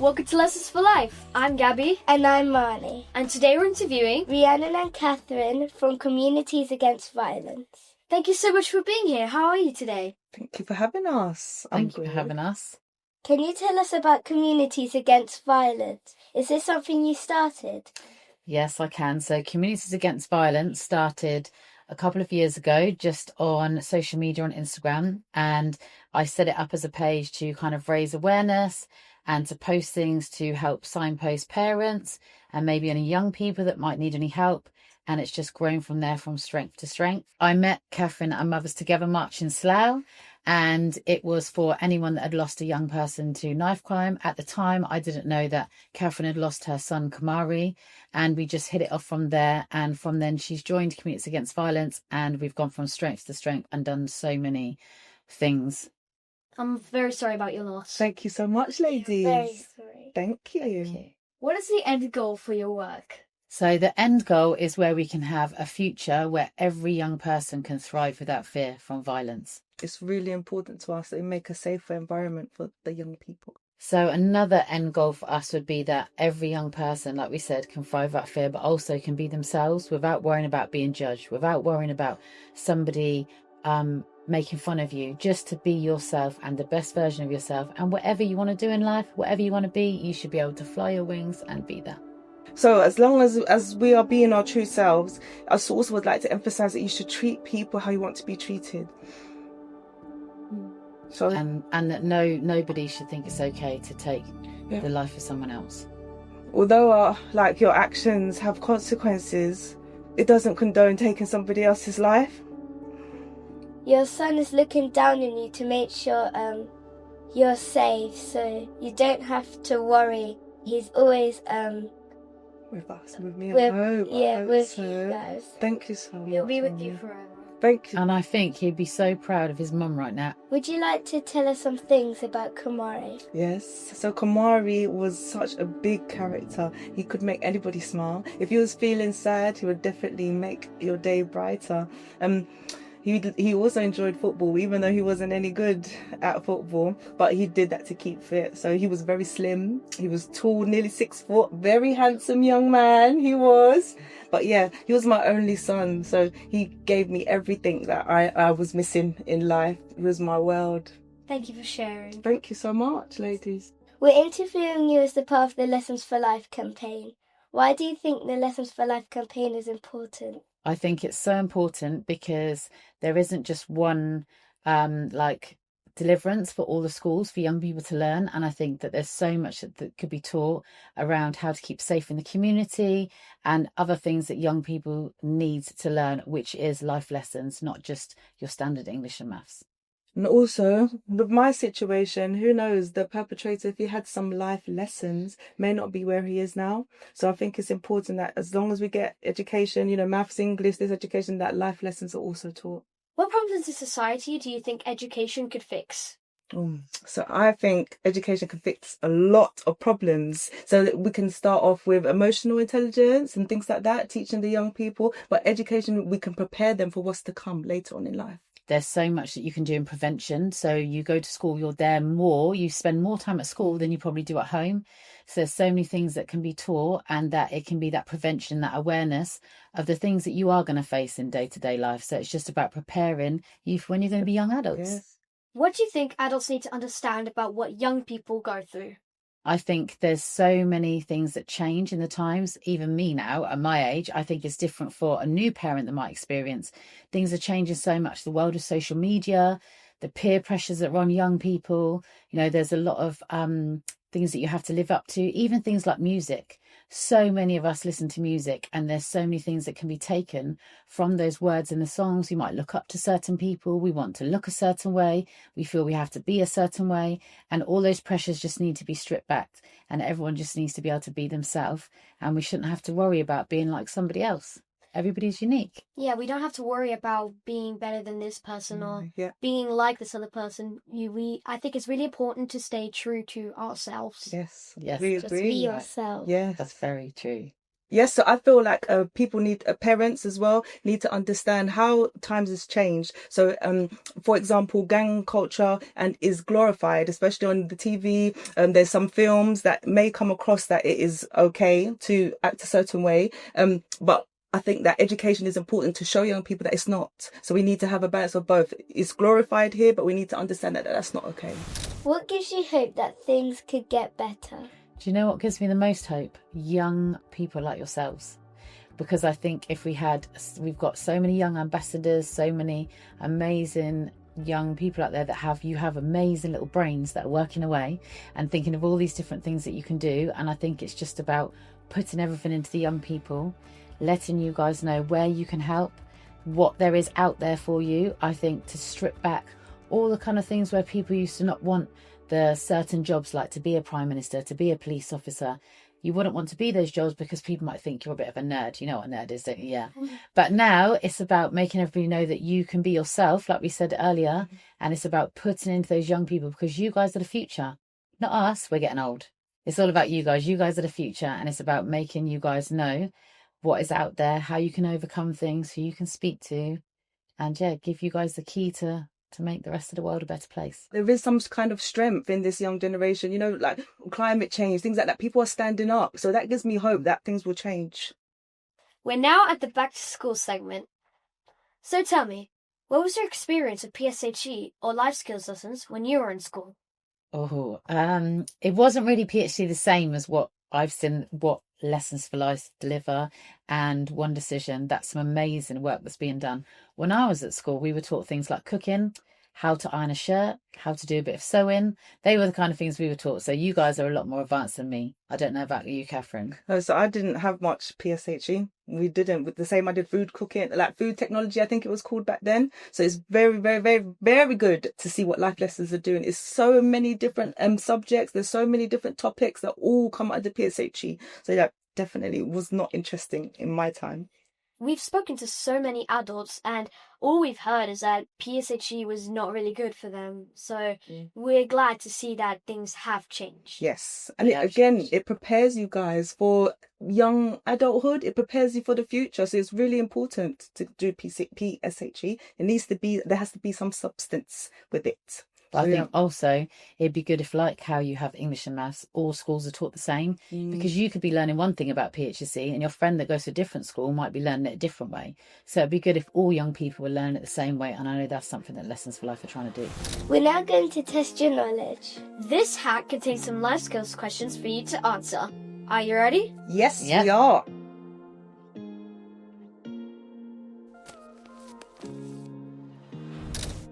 Welcome to Lessons for Life. I'm Gabby. And I'm Marnie. And today we're interviewing Rhiannon and Katherine from Communities Against Violence. Thank you so much for being here. How are you today? Thank you for having us. Thank you for having us. Can you tell us about Communities Against Violence? Is this something you started? Yes, I can. So Communities Against Violence started a couple of years ago just on social media on Instagram, and I set it up as a page to kind of raise awareness and to post things to help signpost parents and maybe any young people that might need any help. And it's just grown from there, from strength to strength. I met Katherine at Mothers Together March in Slough, and it was for anyone that had lost a young person to knife crime. At the time, I didn't know that Katherine had lost her son, Kamari, and we just hit it off from there. And from then, she's joined Communities Against Violence, and we've gone from strength to strength and done so many things. I'm very sorry about your loss. Thank you so much, ladies. Very sorry. Thank you. Thank you. What is the end goal for your work? So the end goal is where we can have a future where every young person can thrive without fear from violence. It's really important to us that we make a safer environment for the young people. So another end goal for us would be that every young person, like we said, can thrive without fear, but also can be themselves without worrying about being judged, without worrying about somebody making fun of you, just to be yourself and the best version of yourself. And whatever you want to do in life, whatever you want to be, you should be able to fly your wings and be that. So as long as we are being our true selves, I also would like to emphasize that you should treat people how you want to be treated. So And that nobody should think it's okay to take the life of someone else. although your actions have consequences, it doesn't condone taking somebody else's life. Your son is looking down on you to make sure you're safe, so you don't have to worry. He's always With us, with me, with, I hope. yeah, I hope with so. you guys. Thank you so much. He'll be with Mummy. you forever. Thank you. And I think he'd be so proud of his mum right now. Would you like to tell us some things about Kamari? Yes. So Kamari was such a big character. He could make anybody smile. If you was feeling sad, he would definitely make your day brighter. He also enjoyed football, even though he wasn't any good at football. But he did that to keep fit. So he was very slim. He was tall, nearly 6 foot. Very handsome young man, he was. But yeah, he was my only son. So he gave me everything that I was missing in life. He was my world. Thank you for sharing. Thank you so much, ladies. We're interviewing you as the part of the Lessons for Life campaign. Why do you think the Lessons for Life campaign is important? I think it's so important because there isn't just one deliverance for all the schools for young people to learn. And I think that there's so much that could be taught around how to keep safe in the community and other things that young people need to learn, which is life lessons, not just your standard English and maths. And also, with my situation, who knows, the perpetrator, if he had some life lessons, may not be where he is now. So I think it's important that as long as we get education, maths, English, this education, that life lessons are also taught. What problems in society do you think education could fix? So I think education can fix a lot of problems. So that we can start off with emotional intelligence and things like that, teaching the young people. But education, we can prepare them for what's to come later on in life. There's so much that you can do in prevention. So you go to school, you're there more, you spend more time at school than you probably do at home. So there's so many things that can be taught, and that it can be that prevention, that awareness of the things that you are going to face in day-to-day life. So it's just about preparing you for when you're going to be young adults. Yes. What do you think adults need to understand about what young people go through? I think there's so many things that change in the times. Even me now, at my age, I think it's different for a new parent that might experience. Things are changing so much. The world of social media, the peer pressures that are on young people. There's a lot of things that you have to live up to, even things like music. So many of us listen to music, and there's so many things that can be taken from those words in the songs. We might look up to certain people. We want to look a certain way. We feel we have to be a certain way. And all those pressures just need to be stripped back. And everyone just needs to be able to be themselves. And we shouldn't have to worry about being like somebody else. Everybody's unique. Yeah, we don't have to worry about being better than this person or being like this other person. I think it's really important to stay true to ourselves. Yes. Yes. We Just agree. be yourself. Yes. That's very true. Yes, so I feel like people need, parents as well, need to understand how times has changed. So, for example, gang culture and is glorified, especially on the TV. There's some films that may come across that it is okay to act a certain way. But I think that education is important to show young people that it's not. So we need to have a balance of both. It's glorified here, but we need to understand that that's not okay. What gives you hope that things could get better? Do you know what gives me the most hope? Young people like yourselves. Because I think we've got so many young ambassadors, so many amazing young people out there that have amazing little brains that are working away and thinking of all these different things that you can do. And I think it's just about putting everything into the young people, letting you guys know where you can help, what there is out there for you. I think to strip back all the kind of things where people used to not want the certain jobs, like to be a prime minister, to be a police officer. You wouldn't want to be those jobs because people might think you're a bit of a nerd. You know what a nerd is, don't you? Yeah. But now it's about making everybody know that you can be yourself, like we said earlier. And it's about putting into those young people, because you guys are the future, not us. We're getting old. It's all about you guys. You guys are the future. And it's about making you guys know what is out there, how you can overcome things, who you can speak to. And yeah, give you guys the key to make the rest of the world a better place. There is some kind of strength in this young generation, you know, like climate change, things like that. People are standing up. So that gives me hope that things will change. We're now at the back to school segment. So tell me, what was your experience of PSHE or life skills lessons when you were in school? Oh, it wasn't really PhD the same as what I've seen, what Lessons for Life deliver and One Decision. That's some amazing work that's being done. When I was at school, we were taught things like cooking, how to iron a shirt, how to do a bit of sewing. They were the kind of things we were taught. So you guys are a lot more advanced than me. I don't know about you, Katherine. So I didn't have much PSHE. We didn't. With the same, I did food cooking, like food technology, I think it was called back then. So it's very, very, very, very good to see what life lessons are doing. It's so many different subjects. There's so many different topics that all come under PSHE. So that definitely was not interesting in my time. We've spoken to so many adults, and all we've heard is that PSHE was not really good for them. So we're glad to see that things have changed. Yes. And it prepares you guys for young adulthood. It prepares you for the future. So it's really important to do PSHE. There has to be some substance with it. But I think also it'd be good if, like how you have English and maths, all schools are taught the same, because you could be learning one thing about PHSE and your friend that goes to a different school might be learning it a different way. So it'd be good if all young people were learning it the same way. And I know that's something that Lessons for Life are trying to do. We're now going to test your knowledge. This hack contains some life skills questions for you to answer. Are you ready? Yes, we are.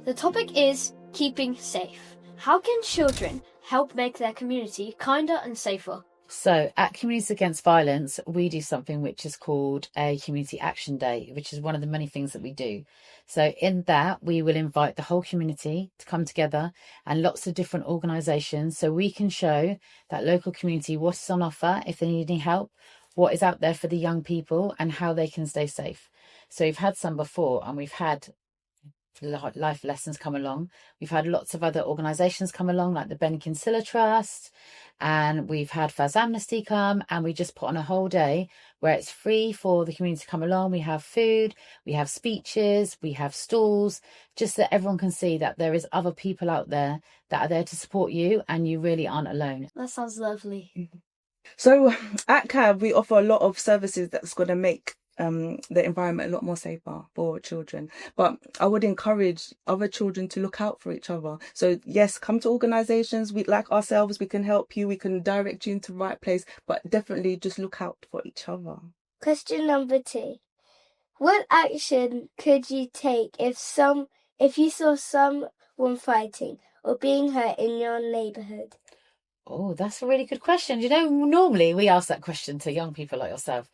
The topic is keeping safe. How can children help make their community kinder and safer? So at Communities Against Violence, we do something which is called a Community Action Day, which is one of the many things that we do. So in that, we will invite the whole community to come together and lots of different organisations, so we can show that local community what's on offer, if they need any help, what is out there for the young people and how they can stay safe. So we've had some before, and we've had life lessons come along. We've had lots of other organisations come along, like the Ben Kinsella Trust, and we've had Faz Amnesty come, and we just put on a whole day where it's free for the community to come along. We have food, we have speeches, we have stalls, just so that everyone can see that there is other people out there that are there to support you, and you really aren't alone. That sounds lovely. So at CAV, we offer a lot of services that's going to make the environment a lot more safer for children. But I would encourage other children to look out for each other. So yes, come to organisations. We, like ourselves, we can help you, we can direct you into the right place, but definitely just look out for each other. Question number 2. What action could you take if you saw someone fighting or being hurt in your neighbourhood? Oh, that's a really good question. You know, normally we ask that question to young people like yourself.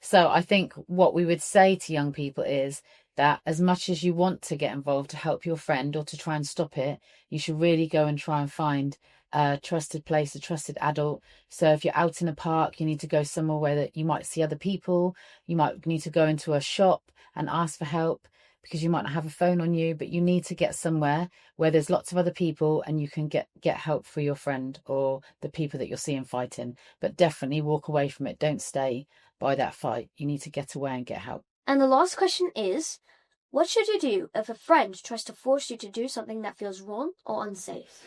So I think what we would say to young people is that as much as you want to get involved to help your friend or to try and stop it, you should really go and try and find a trusted place, a trusted adult. So if you're out in a park, you need to go somewhere where that you might see other people. You might need to go into a shop and ask for help, because you might not have a phone on you, but you need to get somewhere where there's lots of other people and you can get help for your friend or the people that you're seeing fighting. But definitely walk away from it. Don't stay. by that fight. You need to get away and get help. And the last question is, what should you do if a friend tries to force you to do something that feels wrong or unsafe?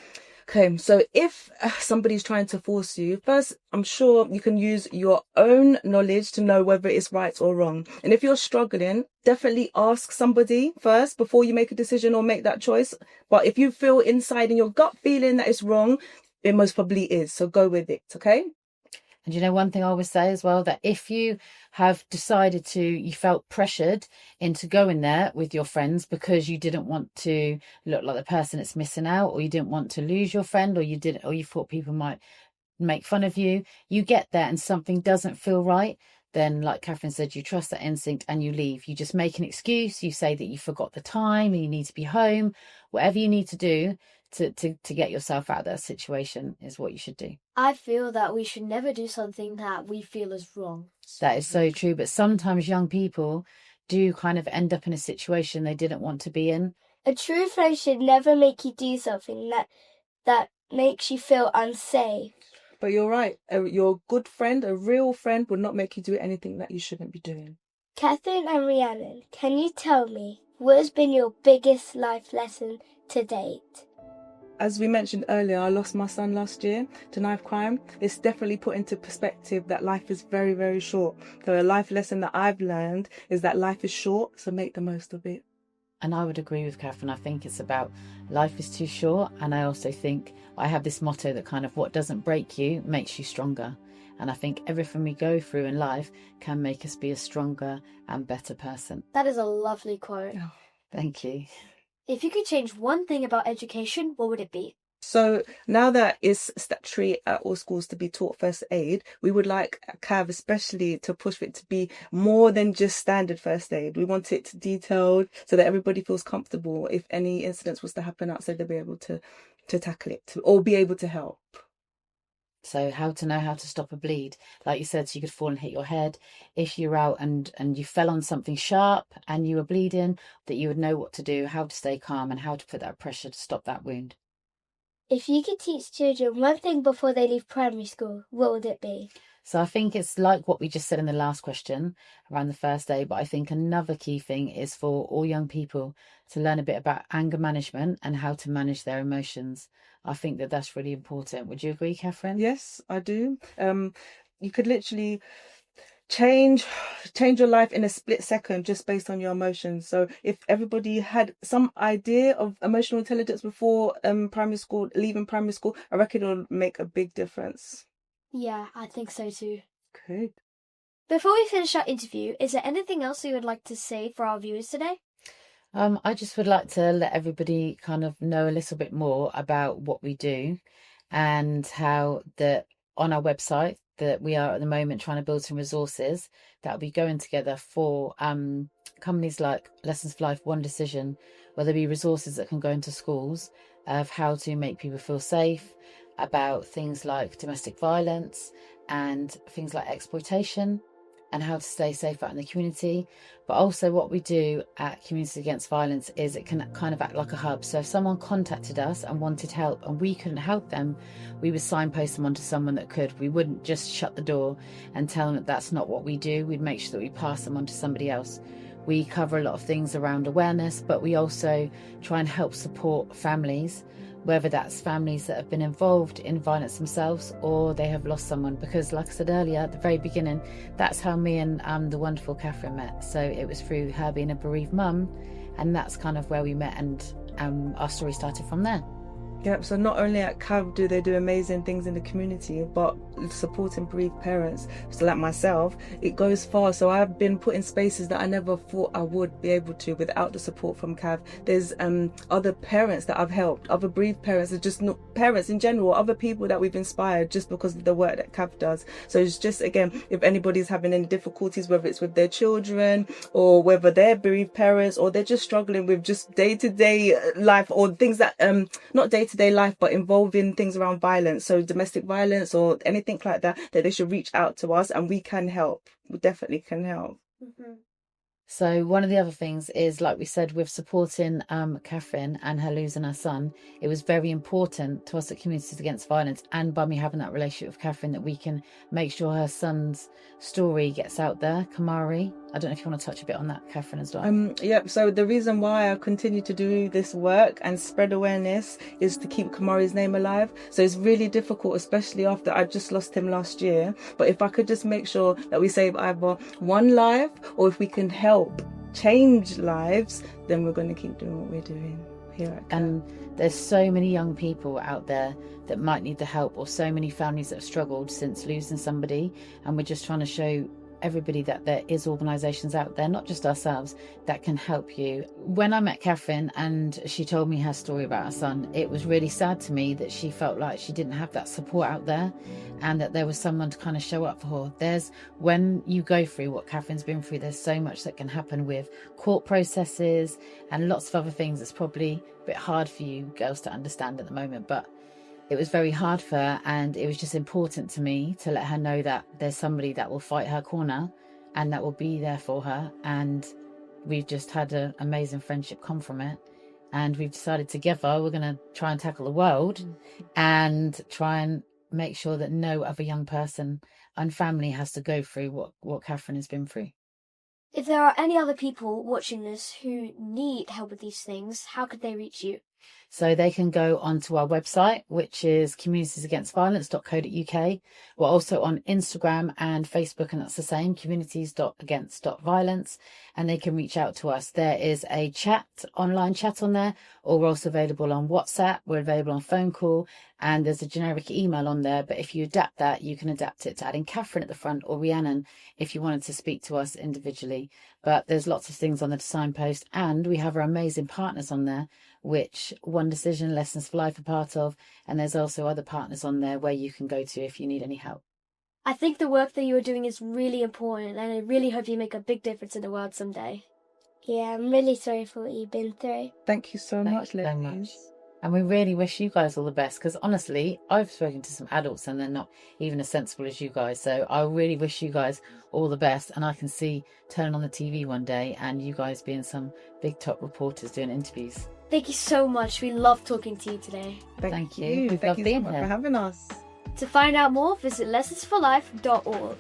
Okay, so if somebody's trying to force you, first, I'm sure you can use your own knowledge to know whether it's right or wrong. And if you're struggling, definitely ask somebody first before you make a decision or make that choice. But if you feel inside in your gut feeling that it's wrong, it most probably is. So go with it, okay? And you know, one thing I always say as well, that if you have decided you felt pressured into going there with your friends because you didn't want to look like the person that's missing out, or you didn't want to lose your friend, or you thought people might make fun of you, you get there and something doesn't feel right, then like Katherine said, you trust that instinct and you leave. You just make an excuse. You say that you forgot the time and you need to be home. Whatever you need to do to get yourself out of that situation is what you should do. I feel that we should never do something that we feel is wrong. That is so true. But sometimes young people do kind of end up in a situation they didn't want to be in. A true friend should never make you do something that makes you feel unsafe. But you're right. Your good friend, a real friend, would not make you do anything that you shouldn't be doing. Katherine and Rhiannon, can you tell me what has been your biggest life lesson to date? As we mentioned earlier, I lost my son last year to knife crime. It's definitely put into perspective that life is very, very short. So a life lesson that I've learned is that life is short, so make the most of it. And I would agree with Katherine. I think it's about life is too short. And I also think I have this motto that kind of what doesn't break you makes you stronger. And I think everything we go through in life can make us be a stronger and better person. That is a lovely quote. Oh. Thank you. If you could change one thing about education, what would it be? So now that it's statutory at all schools to be taught first aid, we would like CAV especially to push for it to be more than just standard first aid. We want it detailed so that everybody feels comfortable. If any incidents was to happen outside, they'll be able to tackle it or be able to help. So how to know how to stop a bleed. Like you said, so you could fall and hit your head. If you're out and you fell on something sharp and you were bleeding, that you would know what to do, how to stay calm and how to put that pressure to stop that wound. If you could teach children one thing before they leave primary school, what would it be? So I think it's like what we just said in the last question around the first aid, but I think another key thing is for all young people to learn a bit about anger management and how to manage their emotions. I think that that's really important. Would you agree, Katherine? Yes, I do. You could literally change your life in a split second just based on your emotions. So if everybody had some idea of emotional intelligence before primary school, leaving primary school, I reckon it'll make a big difference. Yeah, I think so too. Good. Before we finish our interview, is there anything else you would like to say for our viewers today? I just would like to let everybody kind of know a little bit more about what we do and how that on our website that we are at the moment trying to build some resources that will be going together for companies like Lessons for Life, One Decision, where there'll be resources that can go into schools of how to make people feel safe, about things like domestic violence and things like exploitation and how to stay safe out in the community. But also what we do at Communities Against Violence is it can kind of act like a hub. So if someone contacted us and wanted help and we couldn't help them, we would signpost them onto someone that could. We wouldn't just shut the door and tell them that that's not what we do. We'd make sure that we pass them on to somebody else. We cover a lot of things around awareness, but we also try and help support families, whether that's families that have been involved in violence themselves or they have lost someone. Because like I said earlier at the very beginning, that's how me and the wonderful Katherine met. So it was through her being a bereaved mum, and that's kind of where we met, and our story started from there. Yep, so not only at CAV do they do amazing things in the community, but supporting bereaved parents, so like myself, it goes far. So I've been put in spaces that I never thought I would be able to without the support from CAV. There's other parents that I've helped, other bereaved parents, or just not parents in general, other people that we've inspired just because of the work that CAV does. So it's just, again, if anybody's having any difficulties, whether it's with their children or whether they're bereaved parents or they're just struggling with just day-to-day life or things that not day-to-day life but involving things around violence, so domestic violence or anything like that, that they should reach out to us and we can help. We definitely can help. Mm-hmm. So one of the other things is, like we said, with supporting Katherine and her losing her son, it was very important to us at Communities Against Violence, and by me having that relationship with Katherine, that we can make sure her son's story gets out there. Kamari, I don't know if you want to touch a bit on that, Katherine, as well. So the reason why I continue to do this work and spread awareness is to keep Kamari's name alive. So it's really difficult, especially after I just lost him last year. But if I could just make sure that we save either one life, or if we can help change lives, then we're going to keep doing what we're doing here at CAT. And there's so many young people out there that might need the help, or so many families that have struggled since losing somebody, and we're just trying to show everybody that there is organisations out there, not just ourselves, that can help you. When I met Katherine and she told me her story about her son, it was really sad to me that she felt like she didn't have that support out there, and that there was someone to kind of show up for her. When you go through what Katherine's been through, there's so much that can happen with court processes and lots of other things. It's probably a bit hard for you girls to understand at the moment, but it was very hard for her, and it was just important to me to let her know that there's somebody that will fight her corner and that will be there for her. And we've just had an amazing friendship come from it, and we've decided together we're going to try and tackle the world and try and make sure that no other young person and family has to go through what Katherine has been through. If there are any other people watching this who need help with these things, how could they reach you? So they can go onto our website, which is communitiesagainstviolence.co.uk. We're also on Instagram and Facebook, and that's the same, communities.against.violence, and they can reach out to us. There is a online chat on there, or we're also available on WhatsApp. We're available on phone call, and there's a generic email on there. But if you adapt that, you can adapt it to adding Katherine at the front, or Rhiannon if you wanted to speak to us individually. But there's lots of things on the signpost, and we have our amazing partners on there, which One Decision, Lessons for Life are part of, and there's also other partners on there where you can go to if you need any help. I think the work that you are doing is really important, and I really hope you make a big difference in the world someday. Yeah, I'm really sorry for what you've been through. Thank you so much, Thank you so ladies. much. And we really wish you guys all the best, because honestly, I've spoken to some adults and they're not even as sensible as you guys. So I really wish you guys all the best. And I can see turning on the TV one day and you guys being some big top reporters doing interviews. Thank you so much. We love talking to you today. Thank you. We've loved Thank you so being much here. for having us. To find out more, visit lessonsforlife.org.